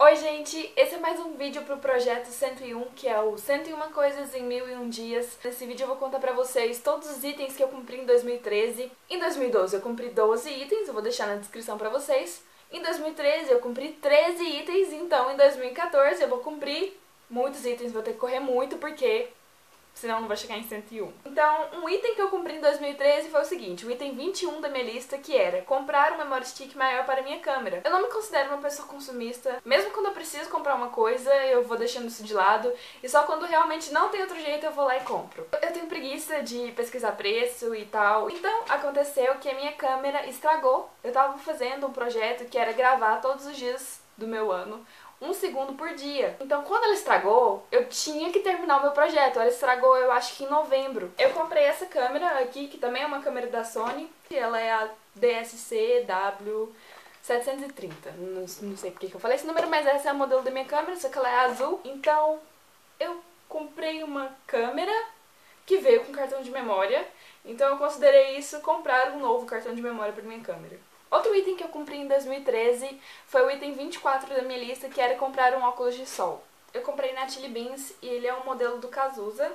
Oi gente, esse é mais um vídeo pro projeto 101, que é o 101 coisas em 1001 dias. Nesse vídeo eu vou contar pra vocês todos os itens que eu cumpri em 2013. Em 2012 eu cumpri 12 itens, eu vou deixar na descrição pra vocês. Em 2013 eu cumpri 13 itens, então em 2014 eu vou cumprir muitos itens, vou ter que correr muito porque senão não vai chegar em 101. Então, um item que eu cumpri em 2013 foi o seguinte, o item 21 da minha lista, que era comprar um memory stick maior para a minha câmera. Eu não me considero uma pessoa consumista, mesmo quando eu preciso comprar uma coisa, eu vou deixando isso de lado, e só quando realmente não tem outro jeito eu vou lá e compro. Eu tenho preguiça de pesquisar preço e tal, então aconteceu que a minha câmera estragou. Eu tava fazendo um projeto que era gravar todos os dias do meu ano, 1 segundo por dia. Então quando ela estragou, eu tinha que terminar o meu projeto. Ela estragou eu acho que em novembro. Eu comprei essa câmera aqui, que também é uma câmera da Sony. Ela é a DSC-W730. Não sei porque que eu falei esse número, mas essa é a modelo da minha câmera, só que ela é azul. Então eu comprei uma câmera que veio com cartão de memória. Então eu considerei isso comprar um novo cartão de memória para minha câmera. Outro item que eu cumpri em 2013 foi o item 24 da minha lista, que era comprar um óculos de sol. Eu comprei na Chili Beans e ele é um modelo do Cazuza,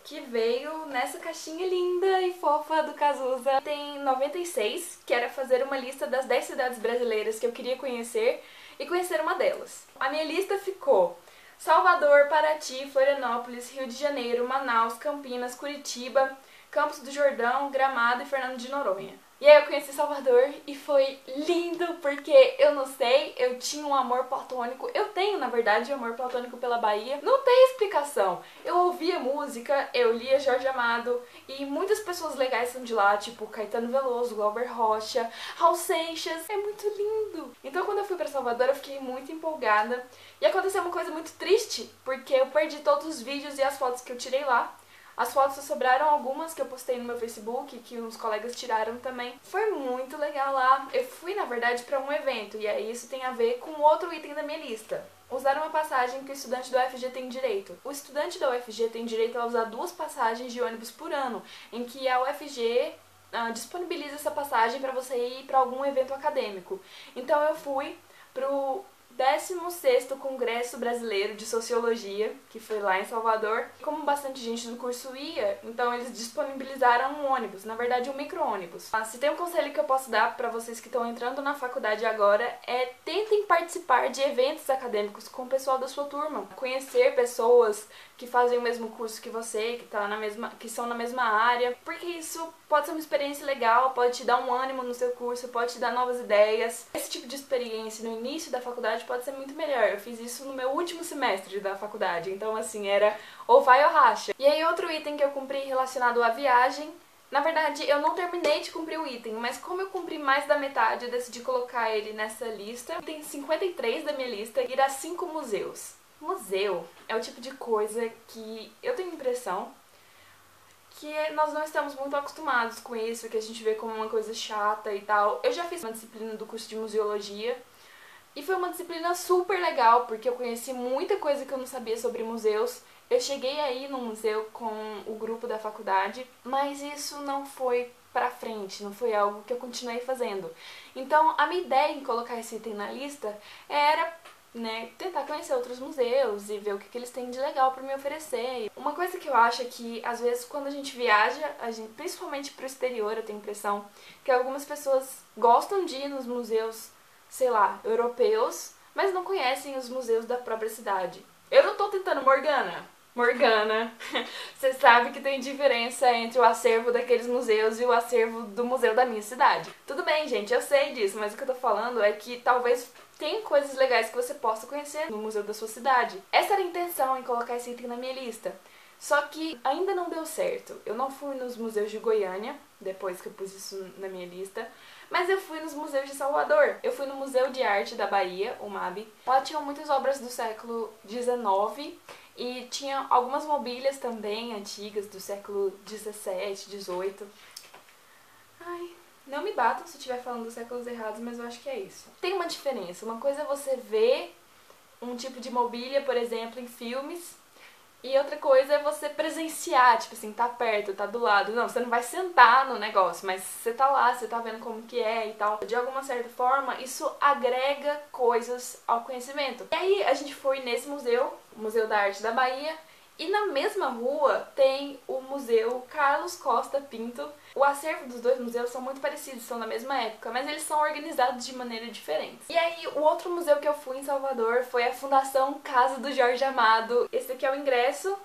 que veio nessa caixinha linda e fofa do Cazuza. Tem 96, que era fazer uma lista das 10 cidades brasileiras que eu queria conhecer e conhecer uma delas. A minha lista ficou Salvador, Paraty, Florianópolis, Rio de Janeiro, Manaus, Campinas, Curitiba, Campos do Jordão, Gramado e Fernando de Noronha. E aí eu conheci Salvador e foi lindo, porque eu não sei, eu tinha um amor platônico, eu tenho na verdade um amor platônico pela Bahia, não tem explicação. Eu ouvia música, eu lia Jorge Amado e muitas pessoas legais são de lá, tipo Caetano Veloso, Glauber Rocha, Raul Seixas, é muito lindo. Então quando eu fui pra Salvador eu fiquei muito empolgada e aconteceu uma coisa muito triste, porque eu perdi todos os vídeos e as fotos que eu tirei lá. As fotos só sobraram algumas que eu postei no meu Facebook, que uns colegas tiraram também. Foi muito legal lá. Eu fui, na verdade, pra um evento, e aí isso tem a ver com outro item da minha lista. Usar uma passagem que o estudante da UFG tem direito. O estudante da UFG tem direito a usar 2 passagens de ônibus por ano, em que a UFG disponibiliza essa passagem para você ir para algum evento acadêmico. Então eu fui pro 16º Congresso Brasileiro de Sociologia, que foi lá em Salvador. Como bastante gente do curso ia, então eles disponibilizaram um ônibus, na verdade um micro-ônibus. Se tem um conselho que eu posso dar para vocês que estão entrando na faculdade agora, é tentem participar de eventos acadêmicos com o pessoal da sua turma. Conhecer pessoas que fazem o mesmo curso que você, que são na mesma área, porque isso pode ser uma experiência legal, pode te dar um ânimo no seu curso, pode te dar novas ideias. Esse tipo de experiência no início da faculdade pode ser muito melhor. Eu fiz isso no meu último semestre da faculdade, então assim, era ou vai ou racha. E aí outro item que eu cumpri relacionado à viagem, na verdade eu não terminei de cumprir o item, mas como eu cumpri mais da metade, eu decidi colocar ele nessa lista. Tem 53 da minha lista, ir a 5 museus. Museu é o tipo de coisa que eu tenho a impressão que nós não estamos muito acostumados com isso, que a gente vê como uma coisa chata e tal. Eu já fiz uma disciplina do curso de museologia e foi uma disciplina super legal, porque eu conheci muita coisa que eu não sabia sobre museus. Eu cheguei aí no museu com o grupo da faculdade, mas isso não foi pra frente, não foi algo que eu continuei fazendo. Então a minha ideia em colocar esse item na lista era tentar conhecer outros museus e ver o que eles têm de legal pra me oferecer. Uma coisa que eu acho é que, às vezes, quando a gente viaja, principalmente pro exterior, eu tenho a impressão que algumas pessoas gostam de ir nos museus, sei lá, europeus, mas não conhecem os museus da própria cidade. Eu não tô tentando, Morgana, você sabe que tem diferença entre o acervo daqueles museus e o acervo do museu da minha cidade. Tudo bem, gente, eu sei disso, mas o que eu tô falando é que talvez tem coisas legais que você possa conhecer no museu da sua cidade. Essa era a intenção em colocar esse item na minha lista. Só que ainda não deu certo. Eu não fui nos museus de Goiânia, depois que eu pus isso na minha lista, mas eu fui nos museus de Salvador. Eu fui no Museu de Arte da Bahia, o MAB. Lá tinham muitas obras do século XIX e tinha algumas mobílias também antigas do século XVII, XVIII. Ai, não me batam se eu estiver falando dos séculos errados, mas eu acho que é isso. Tem uma diferença. Uma coisa é você ver um tipo de mobília, por exemplo, em filmes, E outra coisa é você presenciar, tipo assim, tá perto, tá do lado. Não, você não vai sentar no negócio, mas você tá lá, você tá vendo como que é e tal. De alguma certa forma, isso agrega coisas ao conhecimento. E aí a gente foi nesse museu, o Museu da Arte da Bahia, e na mesma rua tem o Museu Carlos Costa Pinto. O acervo dos dois museus são muito parecidos, são da mesma época, mas eles são organizados de maneira diferente. E aí, o outro museu que eu fui em Salvador foi a Fundação Casa do Jorge Amado. Esse aqui é o ingresso.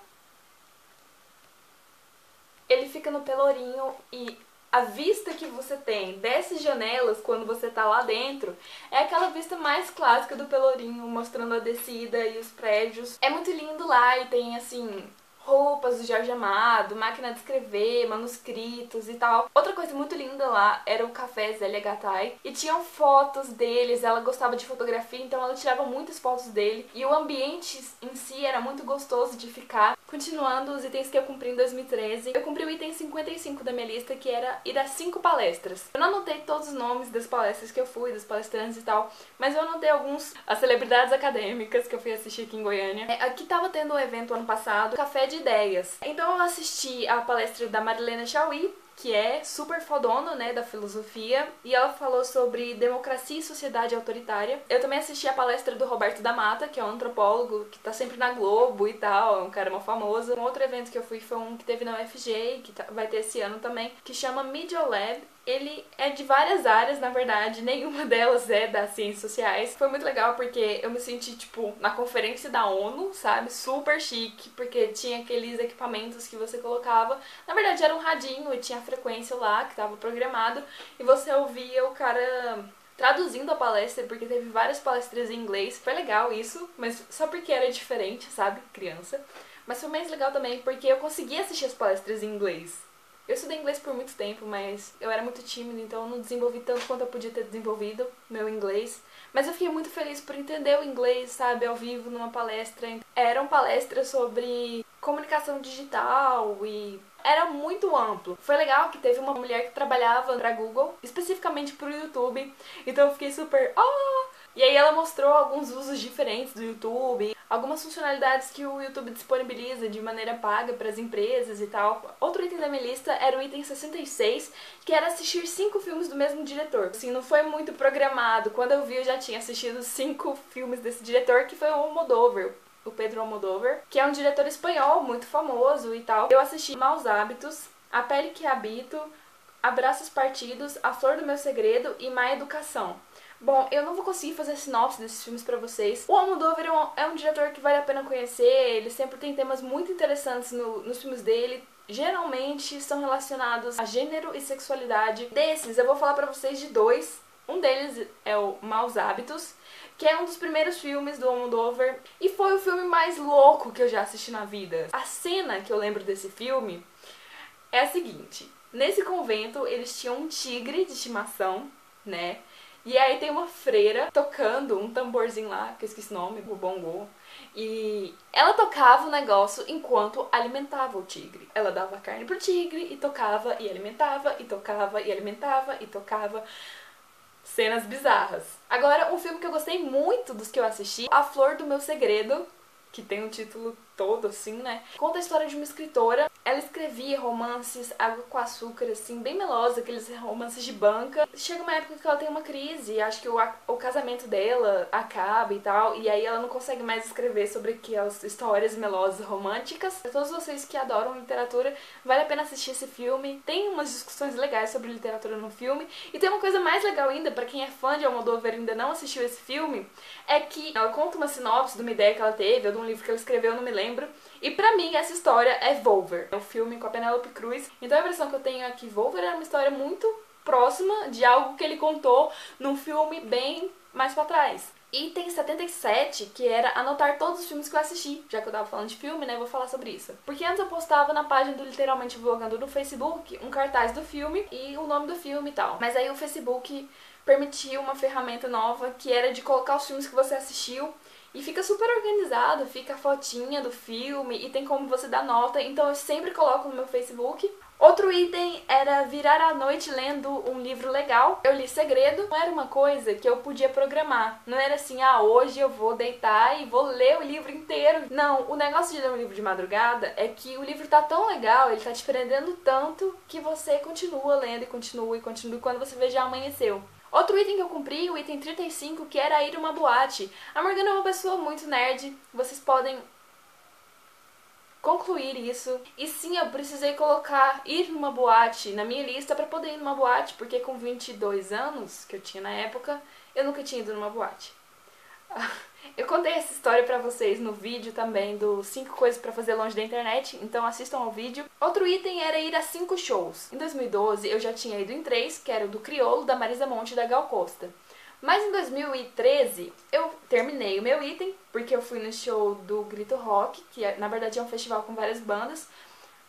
Ele fica no Pelourinho e a vista que você tem dessas janelas quando você tá lá dentro é aquela vista mais clássica do Pelourinho, mostrando a descida e os prédios. É muito lindo lá e tem, assim, roupas do Jorge Amado, máquina de escrever, manuscritos e tal. Outra coisa muito linda lá era o Café Zélia Gattai e tinham fotos deles, ela gostava de fotografia, então ela tirava muitas fotos dele e o ambiente em si era muito gostoso de ficar. Continuando os itens que eu cumpri em 2013, eu cumpri o item 55 da minha lista, que era ir a 5 palestras. Eu não anotei todos os nomes das palestras que eu fui, dos palestrantes e tal, mas eu anotei alguns, as celebridades acadêmicas que eu fui assistir aqui em Goiânia. Aqui tava tendo um evento ano passado, Café de Ideias. Então eu assisti a palestra da Marilena Chauí, que é super fodona, né, da filosofia, e ela falou sobre democracia e sociedade autoritária. Eu também assisti a palestra do Roberto da Mata, que é um antropólogo que tá sempre na Globo e tal, é um cara mó famoso. Um outro evento que eu fui foi um que teve na UFG, que vai ter esse ano também, que chama Media Lab. Ele é de várias áreas, na verdade, nenhuma delas é das ciências sociais. Foi muito legal porque eu me senti, tipo, na conferência da ONU, sabe? Super chique, porque tinha aqueles equipamentos que você colocava. Na verdade, era um radinho e tinha a frequência lá, que estava programado, e você ouvia o cara traduzindo a palestra, porque teve várias palestras em inglês. Foi legal isso, mas só porque era diferente, sabe? Criança. Mas foi mais legal também porque eu consegui assistir as palestras em inglês. Eu estudei inglês por muito tempo, mas eu era muito tímida, então eu não desenvolvi tanto quanto eu podia ter desenvolvido meu inglês. Mas eu fiquei muito feliz por entender o inglês, sabe, ao vivo, numa palestra. Eram palestras sobre comunicação digital e era muito amplo. Foi legal que teve uma mulher que trabalhava pra Google, especificamente pro YouTube, então eu fiquei super... E aí ela mostrou alguns usos diferentes do YouTube, algumas funcionalidades que o YouTube disponibiliza de maneira paga para as empresas e tal. Outro item da minha lista era o item 66, que era assistir 5 filmes do mesmo diretor. Assim, não foi muito programado. Quando eu vi, eu já tinha assistido 5 filmes desse diretor, que foi o Almodóvar. O Pedro Almodóvar, que é um diretor espanhol muito famoso e tal. Eu assisti Maus Hábitos, A Pele que Habito, Abraços Partidos, A Flor do Meu Segredo e Má Educação. Bom, eu não vou conseguir fazer sinopse desses filmes pra vocês. O Almodóvar é um diretor que vale a pena conhecer, ele sempre tem temas muito interessantes nos filmes dele. Geralmente são relacionados a gênero e sexualidade. Desses, eu vou falar pra vocês de 2. Um deles é o Maus Hábitos, que é um dos primeiros filmes do Almodóvar e foi o filme mais louco que eu já assisti na vida. A cena que eu lembro desse filme é a seguinte: nesse convento eles tinham um tigre de estimação, né? E aí tem uma freira tocando um tamborzinho lá, que eu esqueci o nome, o bongô. E ela tocava o negócio enquanto alimentava o tigre. Ela dava carne pro tigre e tocava e alimentava, e tocava e alimentava, e tocava. Cenas bizarras. Agora, um filme que eu gostei muito dos que eu assisti, A Flor do Meu Segredo, que tem um título todo assim, né? Conta a história de uma escritora. Ela escrevia romances água com açúcar, assim, bem melosa, aqueles romances de banca. Chega uma época que ela tem uma crise, acho que o casamento dela acaba e tal, e aí ela não consegue mais escrever sobre aquelas histórias melosas românticas. Pra todos vocês que adoram literatura, vale a pena assistir esse filme. Tem umas discussões legais sobre literatura no filme. E tem uma coisa mais legal ainda, pra quem é fã de Almodóvar e ainda não assistiu esse filme, é que ela conta uma sinopse de uma ideia que ela teve, ou de um livro que ela escreveu, não me lembro. E pra mim, essa história é Volver. É um filme com a Penélope Cruz. Então a impressão que eu tenho é que Volver é uma história muito próxima de algo que ele contou num filme bem mais pra trás. Item 77, que era anotar todos os filmes que eu assisti. Já que eu tava falando de filme, né, vou falar sobre isso. Porque antes eu postava na página do Literalmente Vlogando no Facebook um cartaz do filme e o nome do filme e tal. Mas aí o Facebook permitiu uma ferramenta nova que era de colocar os filmes que você assistiu. E fica super organizado, fica a fotinha do filme e tem como você dar nota, então eu sempre coloco no meu Facebook Outro item era virar a noite lendo um livro legal. Eu li Segredo. Não era uma coisa que eu podia programar. Não era assim, hoje eu vou deitar e vou ler o livro inteiro. Não, o negócio de ler um livro de madrugada é que o livro tá tão legal, ele tá te prendendo tanto, que você continua lendo e continua e continua, e quando você vê já amanheceu. Outro item que eu cumpri, o item 35, que era ir a uma boate. A Morgana é uma pessoa muito nerd, vocês podem concluir isso. E sim, eu precisei colocar ir numa boate na minha lista pra poder ir numa boate, porque com 22 anos, que eu tinha na época, eu nunca tinha ido numa boate. Eu contei essa história pra vocês no vídeo também do 5 coisas pra fazer longe da internet, então assistam ao vídeo. Outro item era ir a 5 shows. Em 2012 eu já tinha ido em 3, que era o do Criolo, da Marisa Monte e da Gal Costa. Mas em 2013 eu terminei o meu item, porque eu fui no show do Grito Rock, que na verdade é um festival com várias bandas.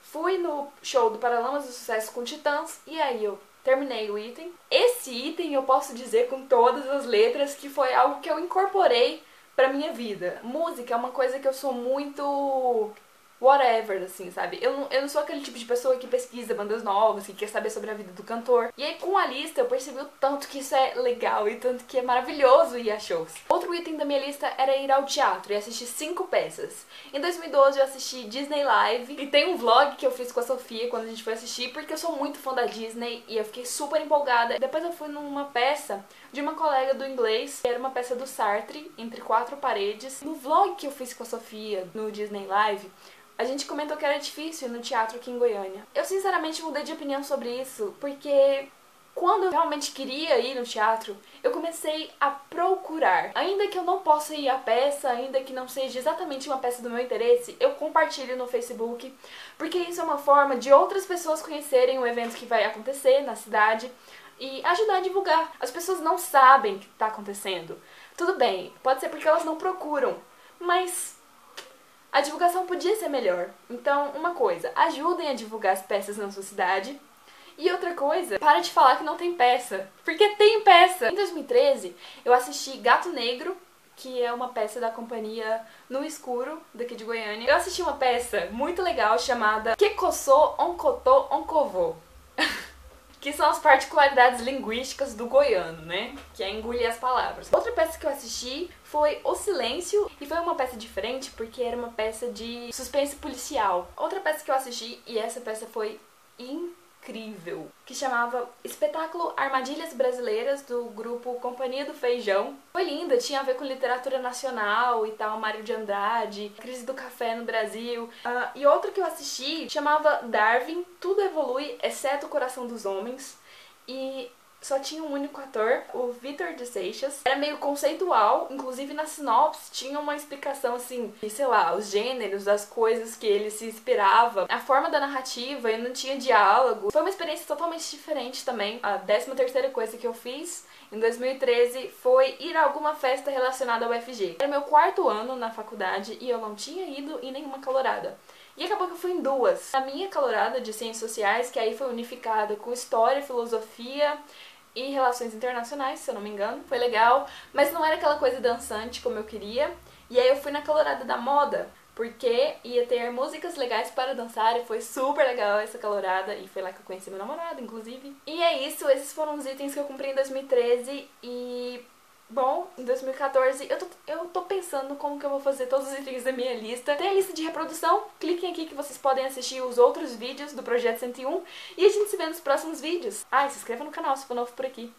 Fui no show do Paralamas do Sucesso com Titãs, e aí eu terminei o item. Esse item eu posso dizer com todas as letras que foi algo que eu incorporei pra minha vida. Música é uma coisa que eu sou muito whatever, assim, sabe? Eu não sou aquele tipo de pessoa que pesquisa bandas novas, que quer saber sobre a vida do cantor. E aí, com a lista, eu percebi o tanto que isso é legal e tanto que é maravilhoso ir a shows. Outro item da minha lista era ir ao teatro e assistir 5 peças. Em 2012, eu assisti Disney Live, e tem um vlog que eu fiz com a Sofia quando a gente foi assistir, porque eu sou muito fã da Disney e eu fiquei super empolgada. Depois eu fui numa peça de uma colega do inglês, que era uma peça do Sartre, Entre Quatro Paredes. No vlog que eu fiz com a Sofia, no Disney Live, a gente comentou que era difícil ir no teatro aqui em Goiânia. Eu sinceramente mudei de opinião sobre isso, porque quando eu realmente queria ir no teatro, eu comecei a procurar. Ainda que eu não possa ir à peça, ainda que não seja exatamente uma peça do meu interesse, eu compartilho no Facebook, porque isso é uma forma de outras pessoas conhecerem o evento que vai acontecer na cidade e ajudar a divulgar. As pessoas não sabem o que está acontecendo. Tudo bem, pode ser porque elas não procuram, mas a divulgação podia ser melhor. Então, uma coisa, ajudem a divulgar as peças na sua cidade. E outra coisa, para de falar que não tem peça, porque tem peça! Em 2013, eu assisti Gato Negro, que é uma peça da companhia No Escuro, daqui de Goiânia. Eu assisti uma peça muito legal chamada Que Coçô Oncotô Oncovô, que são as particularidades linguísticas do goiano, né? Que é engolir as palavras. Outra peça que eu assisti foi O Silêncio, e foi uma peça diferente porque era uma peça de suspense policial. Outra peça que eu assisti, e essa peça foi incrível, que chamava Espetáculo Armadilhas Brasileiras, do grupo Companhia do Feijão. Foi linda, tinha a ver com literatura nacional e tal, Mário de Andrade, crise do café no Brasil. E outra que eu assisti chamava Darwin, Tudo Evolui, Exceto o Coração dos Homens, e só tinha um único ator, o Vitor de Seixas. Era meio conceitual, inclusive na sinopse tinha uma explicação assim, de, sei lá, os gêneros, as coisas que ele se inspirava, a forma da narrativa, e não tinha diálogo. Foi uma experiência totalmente diferente também. A 13ª coisa que eu fiz em 2013 foi ir a alguma festa relacionada ao UFG. Era meu 4º ano na faculdade e eu não tinha ido em nenhuma calorada. E acabou que eu fui em 2. A minha calorada de Ciências Sociais, que aí foi unificada com História, Filosofia e Relações Internacionais, se eu não me engano. Foi legal, mas não era aquela coisa dançante como eu queria. E aí eu fui na calorada da moda, porque ia ter músicas legais para dançar e foi super legal essa calorada. E foi lá que eu conheci meu namorado, inclusive. E é isso, esses foram os itens que eu cumpri em 2013 e... Bom, em 2014 eu tô pensando como que eu vou fazer todos os itens da minha lista. Tem a lista de reprodução, cliquem aqui que vocês podem assistir os outros vídeos do Projeto 101 e a gente se vê nos próximos vídeos. E se inscreva no canal se for novo por aqui.